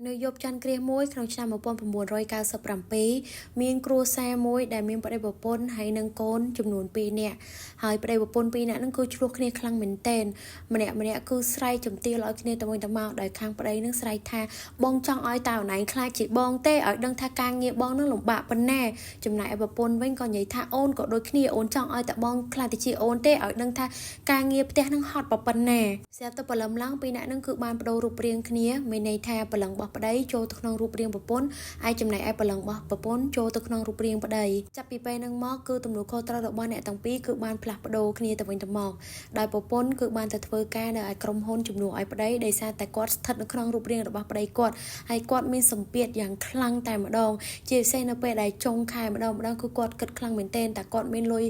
នៅយប់ច័ន្ទគ្រាមួយក្នុងឆ្នាំ1997មានគ្រួសារមួយដែលមានប្តីប្រពន្ធហើយនិងកូនចំនួន2នាក់ហើយប្តីប្រពន្ធ2នាក់ហ្នឹងគឺឆ្លោះគ្នាខ្លាំងមែនទែនម្នាក់គឺស្រែកជំទាវឲ្យគ្នាទៅវិញទៅមកដោយខាងប្តីនឹងស្រែកថាបងចង់ឲ្យតើអូនឯងខ្លាចជាបងទេឲ្យដឹងថាការងារបងនឹងលំបាកប៉ុណ្ណាចំណែកប្រពន្ធវិញក៏និយាយថាអូនក៏ដូចគ្នាអូនចង់ឲ្យតើបងខ្លាចទៅជាអូនទេឲ្យដឹងថាការងារផ្ទះនឹងហត់ប៉ុណ្ណាស្រាប់តែព្រលឹមឡើង2នាក់នឹងគឺបានបដូររូបរាងគ្នាមានន័យថាព្រលឹងរបស់ប្តីចូលទៅក្នុងរូបរាងប្រពន្ធហើយចំណែកឯព្រលឹងរបស់ប្រពន្ធចូលទៅក្នុងរូបរាងប្តីចាប់ពីពេលហ្នឹងមកគឺទំនួលខុសត្រូវរបស់អ្នកទាំងពីរគឺបានផ្លាស់ប្ដូរគ្នាទៅវិញទៅមកដោយប្រពន្ធគឺបានទៅធ្វើការនៅឯក្រុមហ៊ុនជំនួសឲ្យប្តីដោយសារតែគាត់ស្ថិតនៅក្នុងរូបរាងរបស់ប្តីគាត់ហើយគាត់មានសម្ពាធយ៉ាងខ្លាំងតែម្ដងជាពិសេសនៅពេលដែលចុងខែម្ដងគឺគាត់គិតខ្លាំងមែនទែនតែគាត់មានលុយ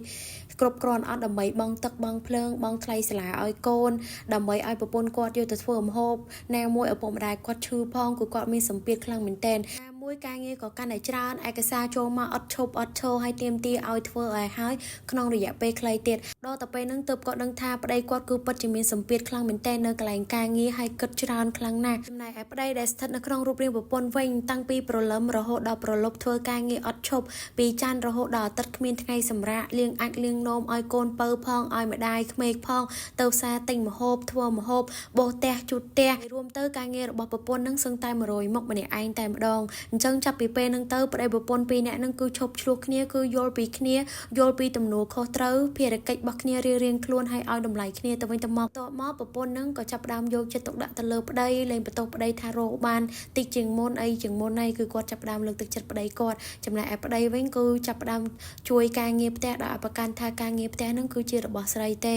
គ្រប់គ្រាន់អត់ដើម្បីបង់ទឹកបង់ភ្លើងបង់ថ្លៃសាលាឲ្យកូនដើម្បីឲ្យប្រពន្ធគាត់យកទៅធ្វើម្ហូបណាមួយឪពុកម្ដាយគាត់ឈឺផងគឺគាត់មានសម្ពាធខ្លាំងមែនទែនមួយការងារក៏កាន់តែច្រើនឯកសារចូលមកអត់ឈប់អត់ឈរឲ្យទៀមទាឲ្យធ្វើឲ្យហើយក្នុងរយៈពេលខ្លីទៀតដល់ទៅពេលហ្នឹងទើបគាត់ដឹងថាប្តីគាត់គឺពិតជាមានសម្ពាធខ្លាំងមែនទែននៅកន្លែងការងារហើយគិតច្រើនខ្លាំងណាស់ចំណែកឯប្តីដែលស្ថិតនៅក្នុងរូបរាងប្រពន្ធវិញតាំងពីព្រលឹមរហូតដល់ប្រលប់ធ្វើការងារអត់ឈប់ពីច័ន្ទរហូតដល់អាទិត្យគ្មានថ្ងៃសម្រាកលាងអាចលាងនោមឲ្យកូនពៅផងឲ្យម្ដាយក្មេកផងទៅផ្សារទិញម្ហូបធ្វើម្ហូបបោសផ្ទះជូតផ្ទះរួមទៅការងាររបស់ប្រពន្ធនឹងសឹងតែ100មុខម្នាក់ឯងតែម្ដងអញ្ចឹងចាប់ពីពេលហ្នឹងទៅប្តីប្រពន្ធ2នាក់ហ្នឹងគឺឈប់ឆ្លោះគ្នាគឺយល់ពីគ្នាយល់ពីទំនួលខុសត្រូវភារកិច្ចរបស់គ្នារៀងៗខ្លួនហើយឲ្យតម្លៃគ្នាទៅវិញទៅមកតមកប្រពន្ធហ្នឹងក៏ចាប់ផ្ដើមយកចិត្តទុកដាក់ទៅលើប្តីលែងបន្ទោសប្តីថារកបានតិចជាងមុនអីជាងមុនហើយគឺគាត់ចាប់ផ្ដើមលើកទឹកចិត្តប្តីគាត់ចំណែកឯប្តីវិញគឺចាប់ផ្ដើមជួយការងារផ្ទះដោយឲ្យប្រកាន់ថាការងារផ្ទះហ្នឹងគឺជារបស់ស្រីទេ